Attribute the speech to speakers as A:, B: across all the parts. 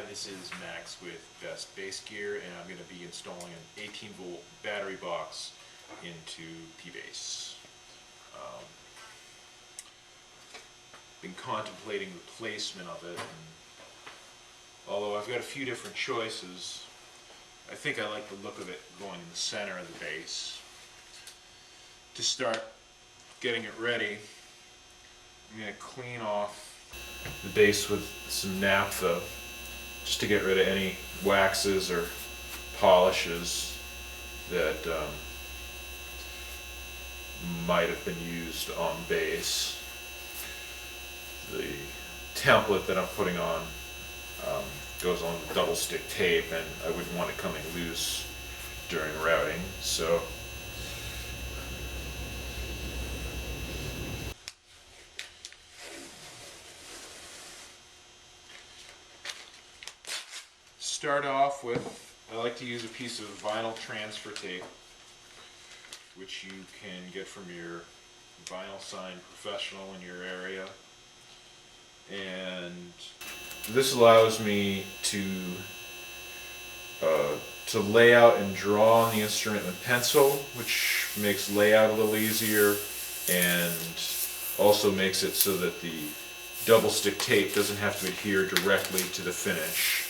A: this is Max with Best Bass Gear, and I'm going to be installing an 18-volt battery box into P-Bass. Been contemplating the placement of it, and although I've got a few different choices, I think I like the look of it going in the center of the bass. To start getting it ready, I'm going to clean off the bass with some naphtha just to get rid of any waxes or polishes that might have been used on bass. The template that I'm putting on goes on with double stick tape, and I wouldn't want it coming loose during routing, so start off with, I like to use a piece of vinyl transfer tape, which you can get from your vinyl sign professional in your area. And this allows me to lay out and draw on the instrument with pencil, which makes layout a little easier, and also makes it so that the double stick tape doesn't have to adhere directly to the finish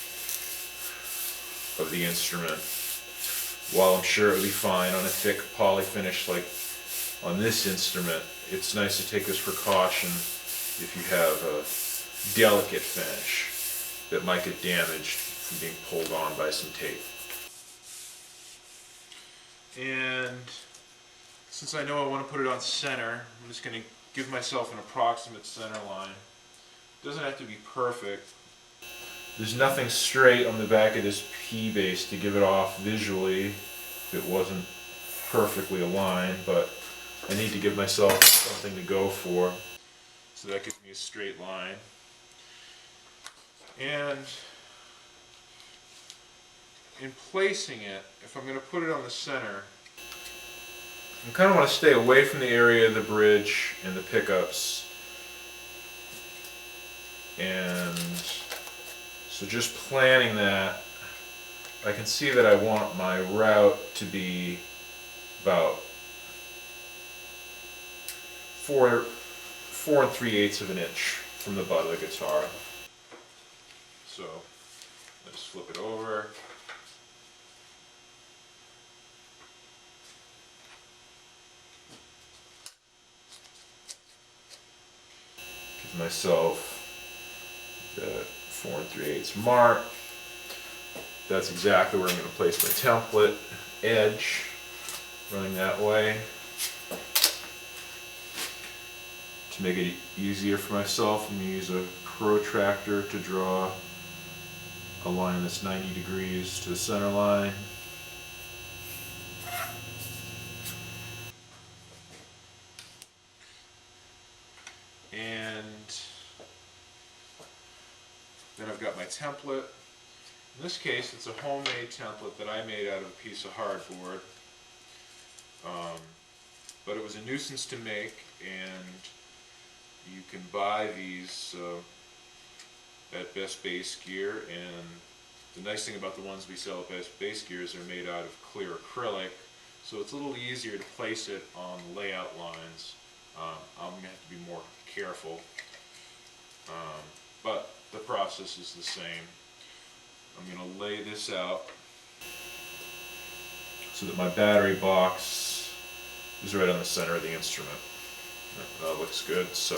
A: of the instrument. While I'm sure it would be fine on a thick poly finish like on this instrument, it's nice to take this precaution if you have a delicate finish that might get damaged from being pulled on by some tape. And since I know I want to put it on center, I'm just going to give myself an approximate center line. It doesn't have to be perfect. There's nothing straight on the back of this P-Bass to give it off visually if it wasn't perfectly aligned, but I need to give myself something to go for. So that gives me a straight line. And in placing it, if I'm going to put it on the center, I kind of want to stay away from the area of the bridge and the pickups. And so just planning that, I can see that I want my route to be about 4 3/8 of an inch from the butt of the guitar. So let's flip it over. Give myself that 4 3/8 mark. That's exactly where I'm going to place my template edge, running that way. To make it easier for myself, I'm going to use a protractor to draw a line that's 90 degrees to the center line. And then I've got my template. In this case, it's a homemade template that I made out of a piece of hardboard. But it was a nuisance to make, and you can buy these at Best Bass Gear, and the nice thing about the ones we sell at Best Bass Gear is they're made out of clear acrylic, so it's a little easier to place it on layout lines. I'm going to have to be more careful, but the process is the same. I'm going to lay this out so that my battery box is right on the center of the instrument. That looks good. So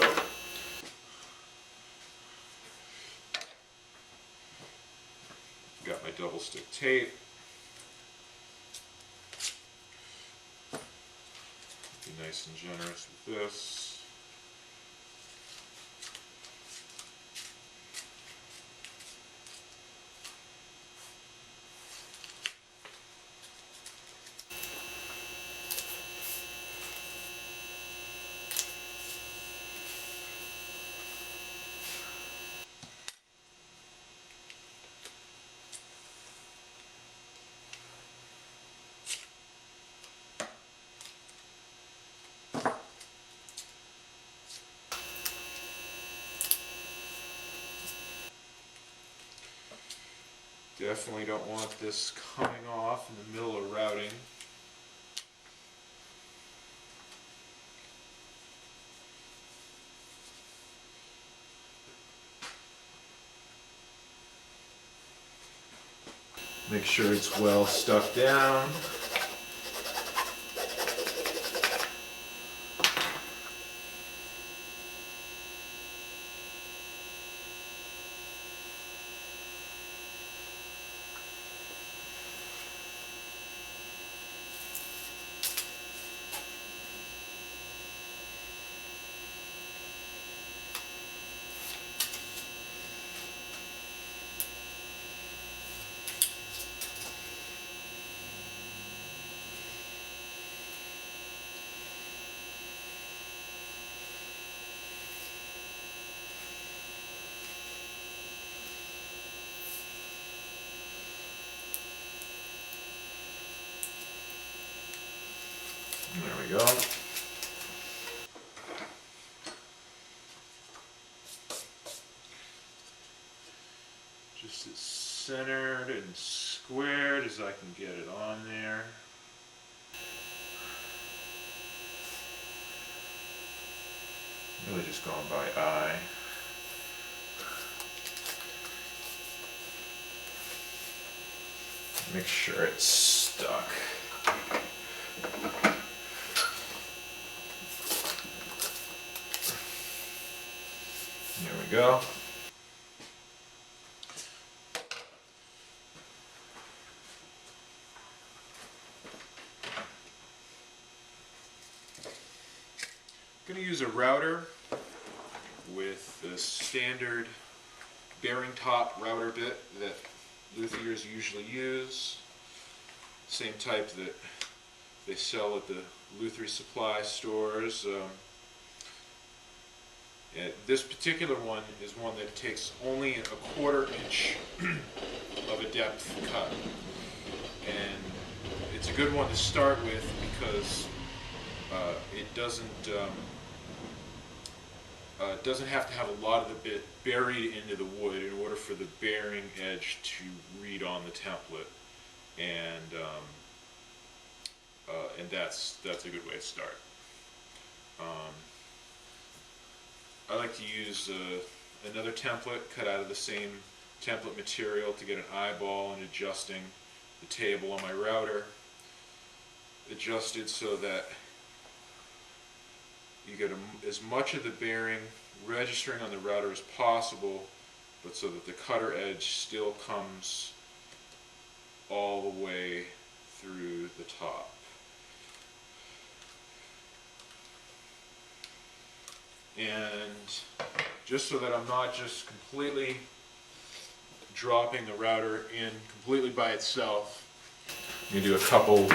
A: got my double stick tape. Be nice and generous with this. Definitely don't want this coming off in the middle of routing. Make sure it's well stuck down. There we go. Just as centered and squared as I can get it on there. Really just going by eye. Make sure it's stuck. There we go. I'm going to use a router with the standard bearing top router bit that luthiers usually use. Same type that they sell at the lutherie supply stores. This particular one is one that takes only a 1/4 inch of a depth cut. And it's a good one to start with because it doesn't have to have a lot of the bit buried into the wood in order for the bearing edge to read on the template, and that's a good way to start. I like to use another template cut out of the same template material to get an eyeball and adjusting the table on my router, adjusted so that you get as much of the bearing registering on the router as possible, but so that the cutter edge still comes all the way through the top. And just so that I'm not just completely dropping the router in completely by itself, I'm going to do a couple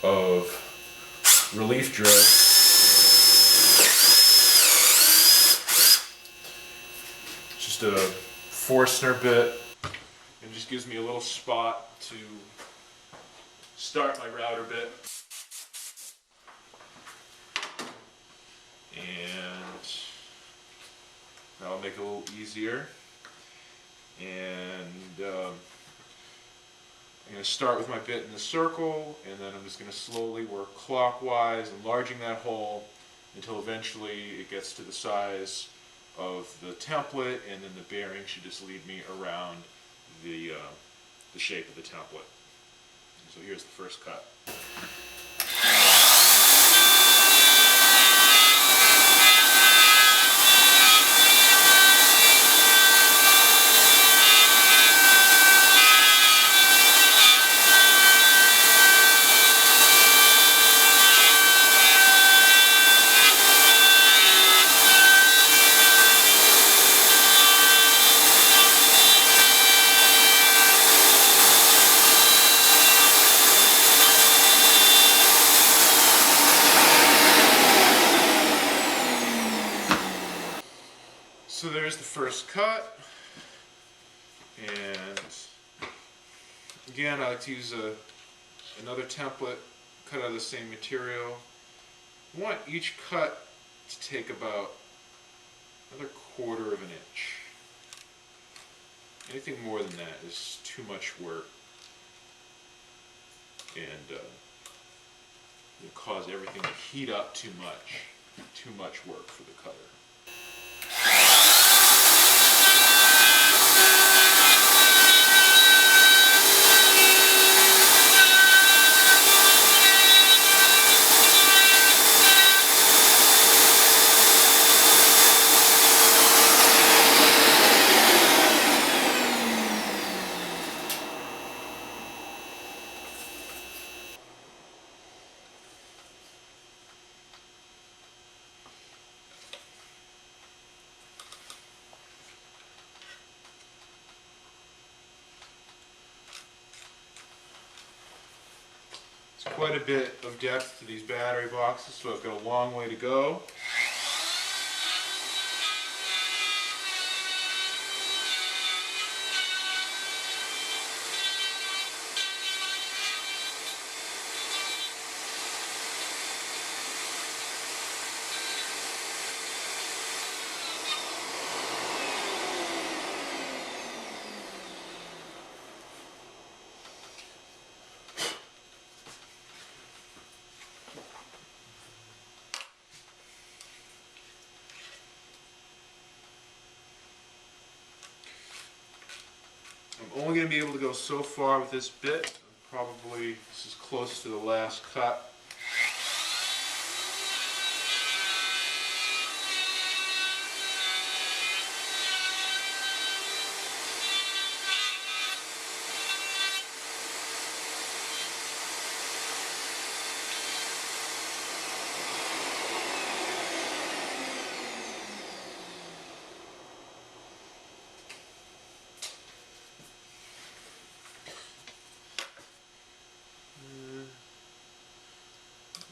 A: of relief drills. Just a Forstner bit, and just gives me a little spot to start my router bit. And that'll make it a little easier. And I'm going to start with my bit in the circle, and then I'm just going to slowly work clockwise, enlarging that hole until eventually it gets to the size of the template, and then the bearing should just lead me around the shape of the template. So here's the first cut. So there's the first cut, and again I like to use another template cut out of the same material. I want each cut to take about another 1/4 of an inch. Anything more than that is too much work, and it'll cause everything to heat up too much. Too much work for the cutter. It's quite a bit of depth to these battery boxes, so I've got a long way to go. I'm only going to be able to go so far with this bit. Probably this is close to the last cut.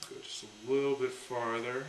A: Go just a little bit farther.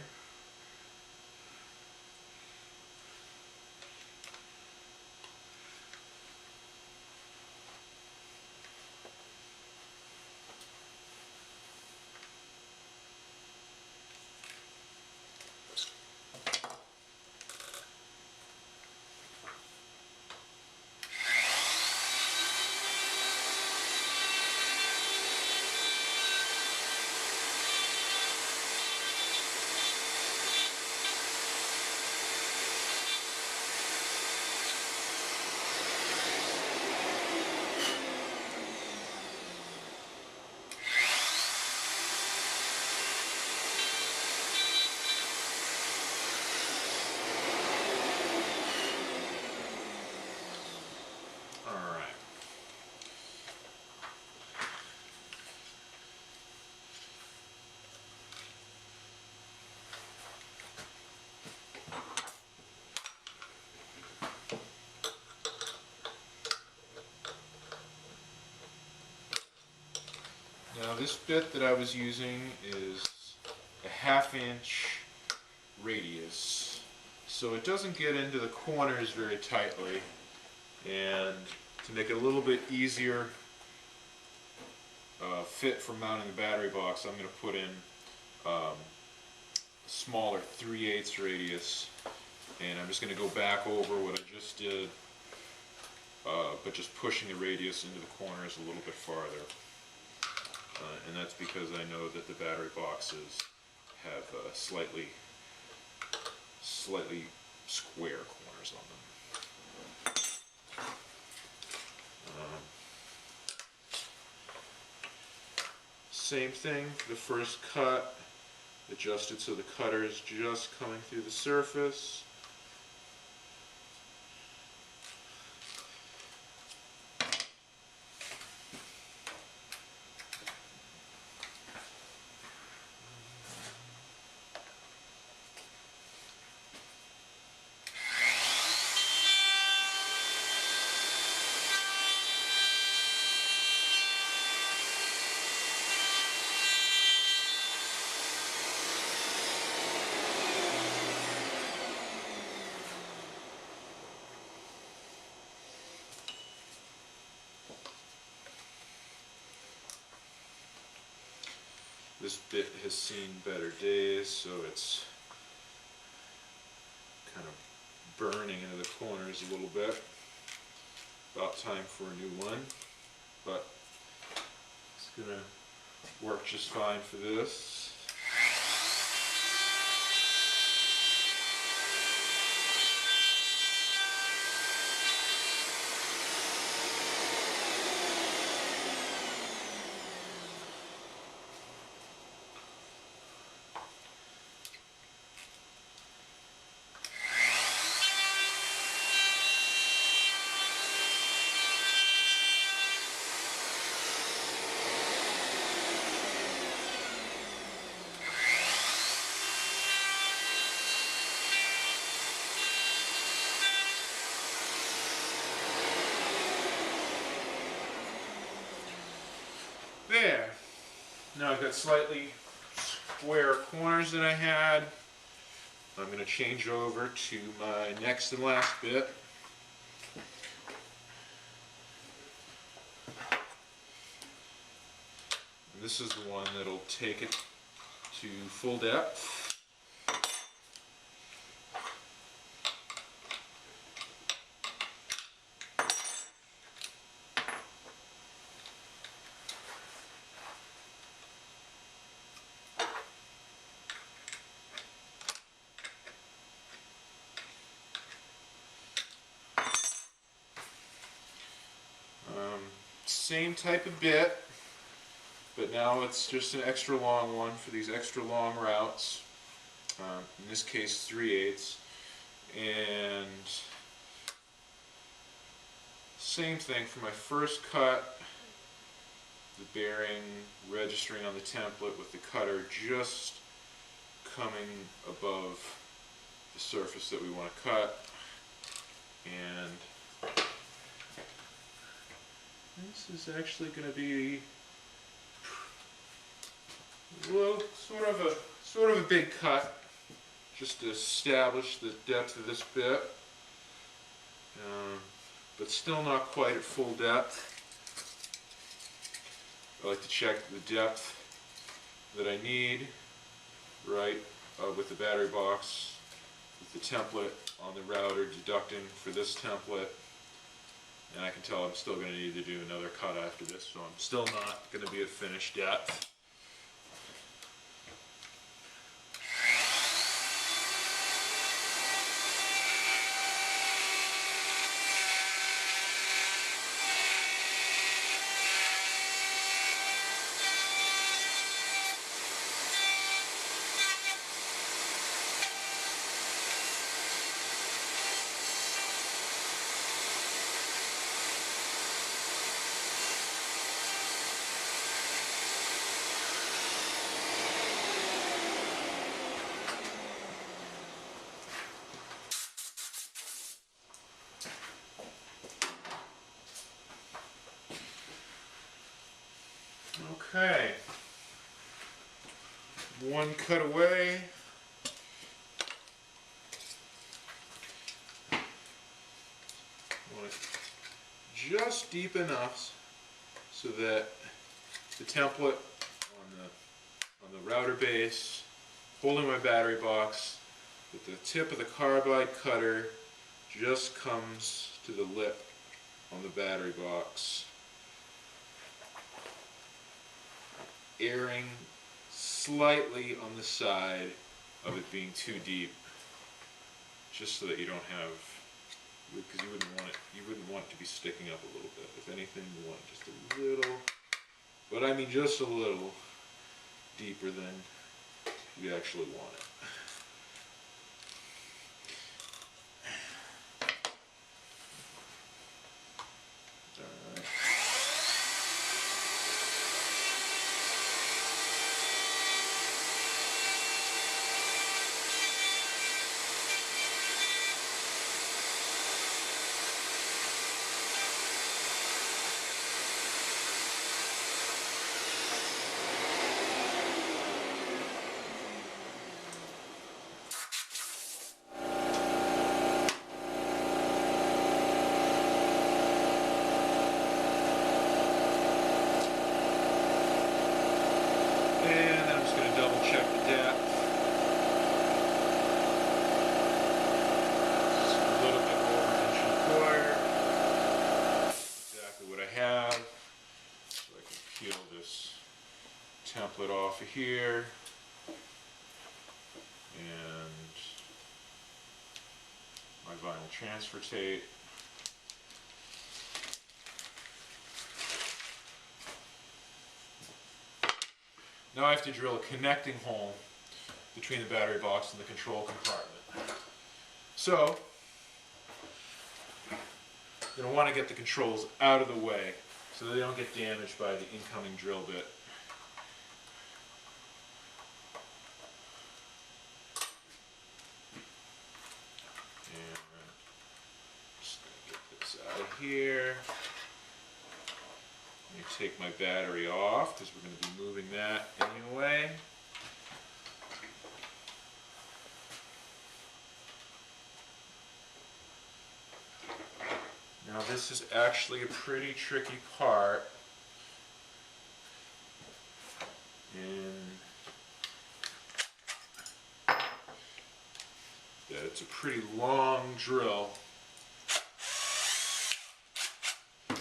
A: Now this bit that I was using is a 1/2 inch radius, so it doesn't get into the corners very tightly, and to make it a little bit easier fit for mounting the battery box, I'm going to put in a smaller 3/8 radius, and I'm just going to go back over what I just did, but just pushing the radius into the corners a little bit farther. And that's because I know that the battery boxes have slightly square corners on them. Same thing, the first cut, adjust it so the cutter is just coming through the surface. This bit has seen better days, so it's kind of burning into the corners a little bit. About time for a new one, but it's gonna work just fine for this. There. Now I've got slightly square corners that I had. I'm going to change over to my next and last bit. And this is the one that'll take it to full depth. Same type of bit, but now it's just an extra long one for these extra long routes. In this case 3/8, and same thing for my first cut, the bearing registering on the template with the cutter just coming above the surface that we want to cut. And this is actually going to be well, sort of a big cut, just to establish the depth of this bit, but still not quite at full depth. I like to check the depth that I need, right, with the battery box, with the template on the router deducting for this template. And I can tell I'm still going to need to do another cut after this, so I'm still not going to be at finished depth. Okay, one cut away. I want it just deep enough so that the template on the router base, holding my battery box, with the tip of the carbide cutter just comes to the lip on the battery box, airing slightly on the side of it being too deep, just so that you don't have, because you wouldn't want it to be sticking up a little bit. If anything, you want just a little, but I mean just a little deeper than you actually want it. Alright. off of here, and my vinyl transfer tape. Now I have to drill a connecting hole between the battery box and the control compartment. So, you're going to want to get the controls out of the way so that they don't get damaged by the incoming drill bit. And just going to get this out of here. Let me take my battery off because we're going to be moving that anyway. Now this is actually a pretty tricky part, in that it's a pretty long drill. And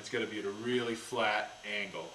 A: it's got to be at a really flat angle.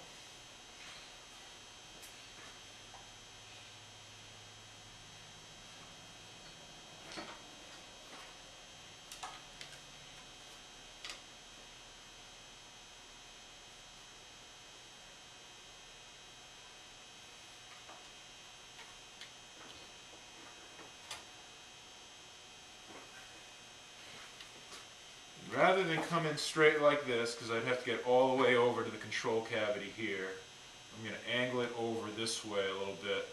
A: Rather than come in straight like this, because I'd have to get all the way over to the control cavity here, I'm going to angle it over this way a little bit.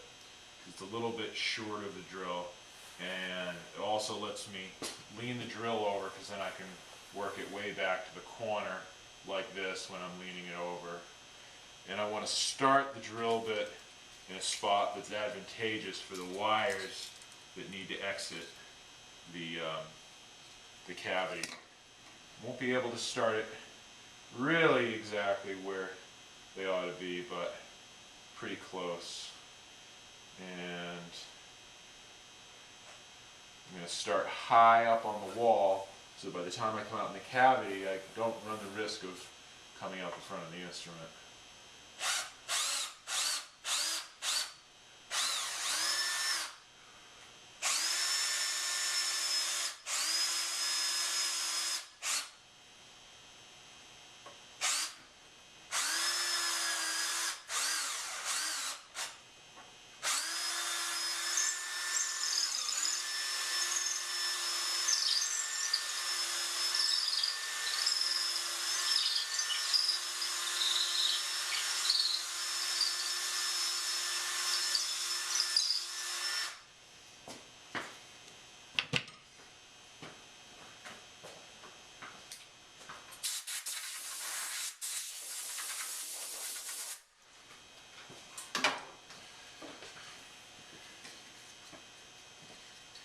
A: It's a little bit short of the drill, and it also lets me lean the drill over because then I can work it way back to the corner like this when I'm leaning it over. And I want to start the drill bit in a spot that's advantageous for the wires that need to exit the cavity. Won't be able to start it really exactly where they ought to be, but pretty close. And I'm going to start high up on the wall so by the time I come out in the cavity I don't run the risk of coming out the front of the instrument.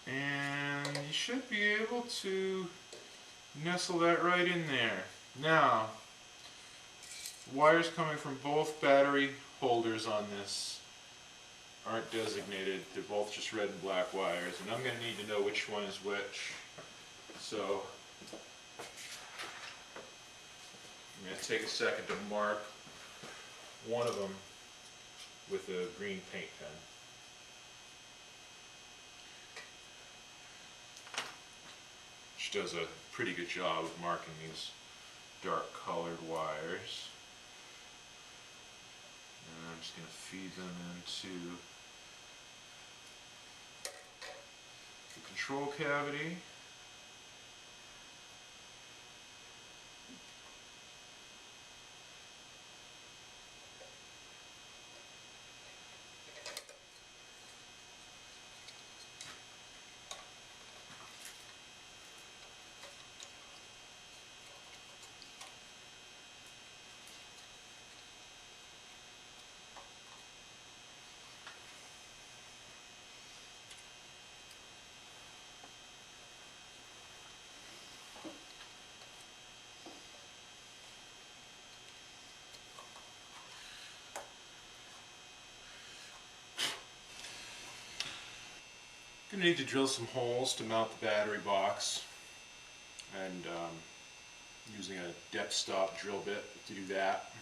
A: And you should be able to nestle that right in there. Now, wires coming from both battery holders on this aren't designated. They're both just red and black wires, and I'm going to need to know which one is which. So I'm going to take a second to mark one of them with a green paint pen. Which does a pretty good job of marking these dark colored wires. And I'm just going to feed them into the control cavity. I'm going to need to drill some holes to mount the battery box, and using a depth stop drill bit to do that.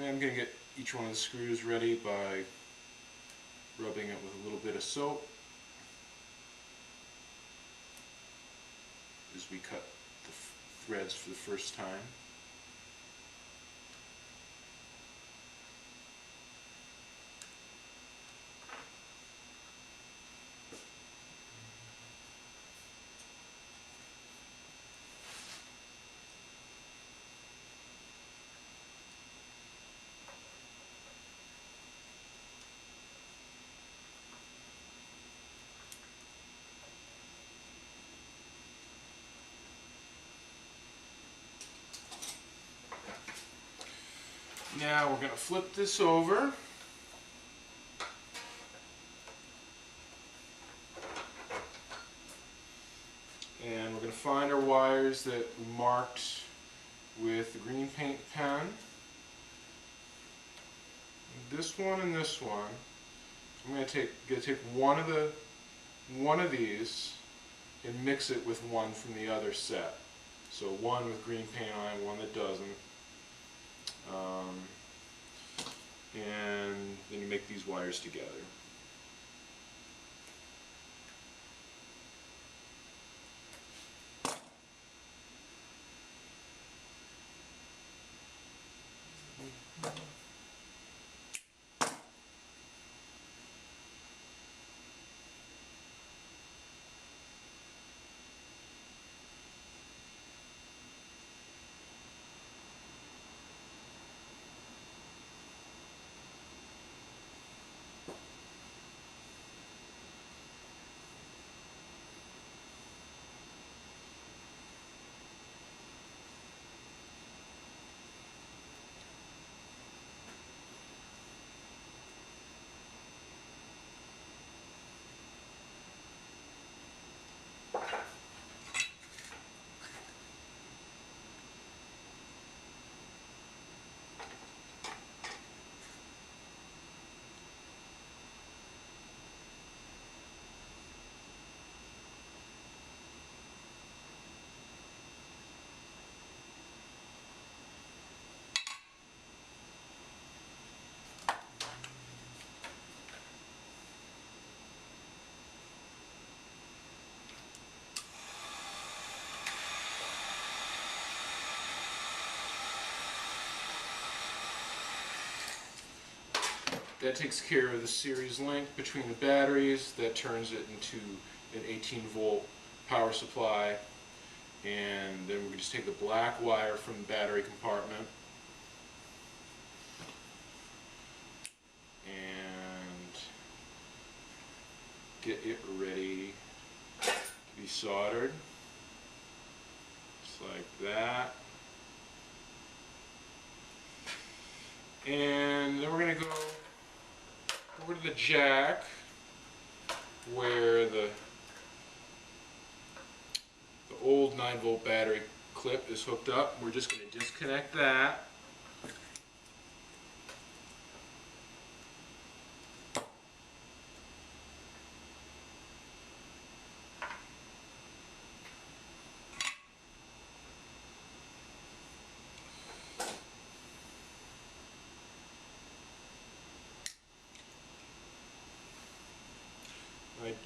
B: And I'm going to get each one of the screws ready by rubbing it with a little bit of soap as we cut the threads for the first time. Now we're going to flip this over. And we're going to find our wires that we marked with the green paint pen. This one and this one. I'm going to take one of these and mix it with one from the other set. So one with green paint on it, one that doesn't. And then you make these wires together. That takes care of the series link between the batteries. That turns it into an 18-volt power supply. And then we can just take the black wire from the battery compartment and get it ready to be soldered. Just like that. And then we're going to go over to the jack where the old 9-volt battery clip is hooked up. We're just going to disconnect that.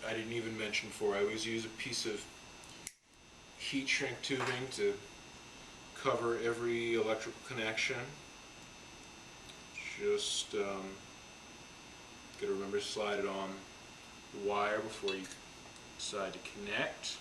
B: I didn't even mention before, I always use a piece of heat shrink tubing to cover every electrical connection. Just gotta remember to slide it on the wire before you decide to connect.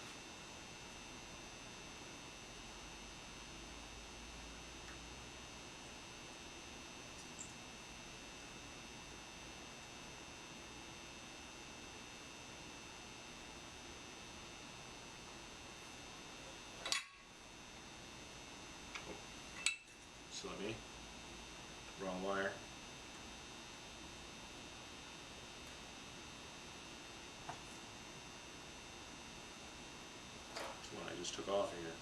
B: Slummy. Wrong wire. That's the one I just took off of here.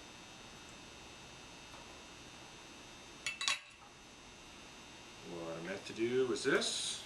B: What I meant to do was this.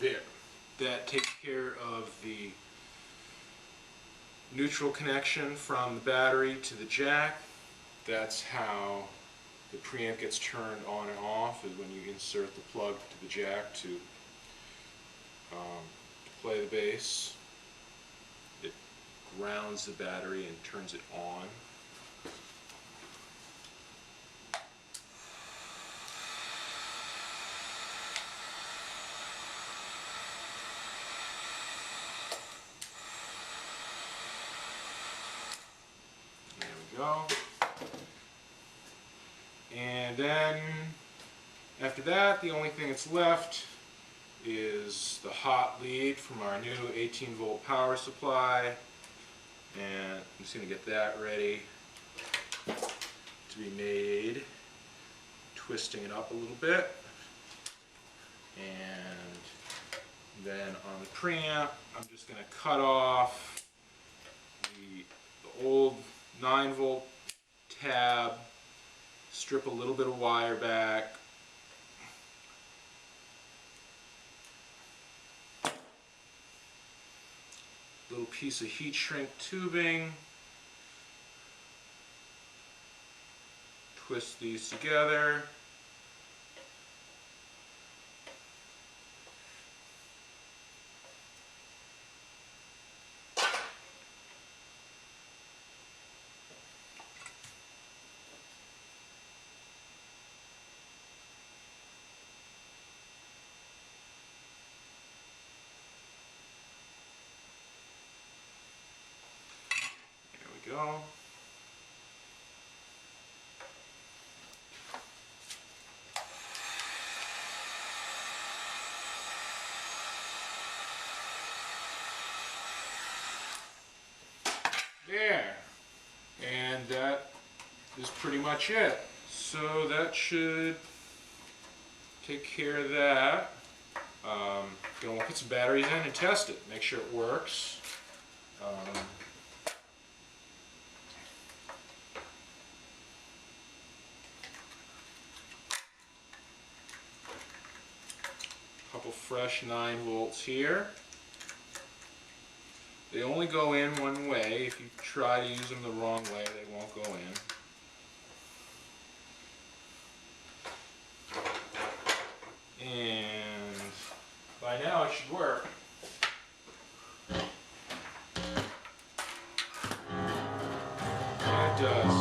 B: There. That takes care of the neutral connection from the battery to the jack. That's how the preamp gets turned on and off, is when you insert the plug to the jack to play the bass. It grounds the battery and turns it on. There we go. And then after that, the only thing that's left is the hot lead from our new 18-volt power supply. And I'm just going to get that ready to be made. Twisting it up a little bit. And then on the preamp, I'm just going to cut off the old 9-volt tab, strip a little bit of wire back, little piece of heat shrink tubing, twist these together, go. There. And that is pretty much it. So that should take care of that. You're going to put some batteries in and test it. Make sure it works. Couple fresh 9 volts here. They only go in one way. If you try to use them the wrong way, they won't go in. And by now it should work. And it does.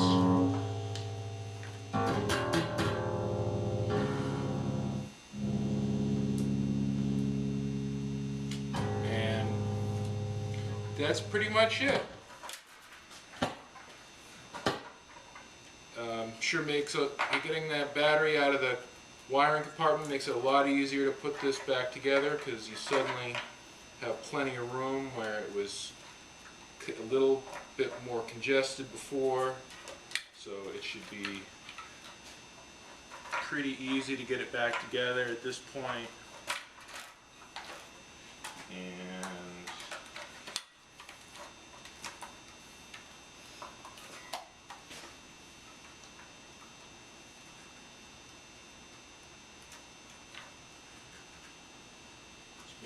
B: That's pretty much it. Sure makes getting that battery out of the wiring compartment makes it a lot easier to put this back together, because you suddenly have plenty of room where it was a little bit more congested before. So it should be pretty easy to get it back together at this point. And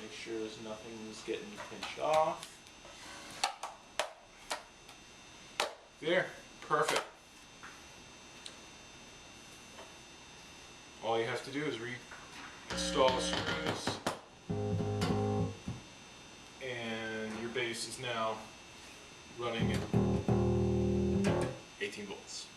B: make sure there's nothing's getting pinched off. There, perfect. All you have to do is reinstall the screws, and your bass is now running at 18 volts.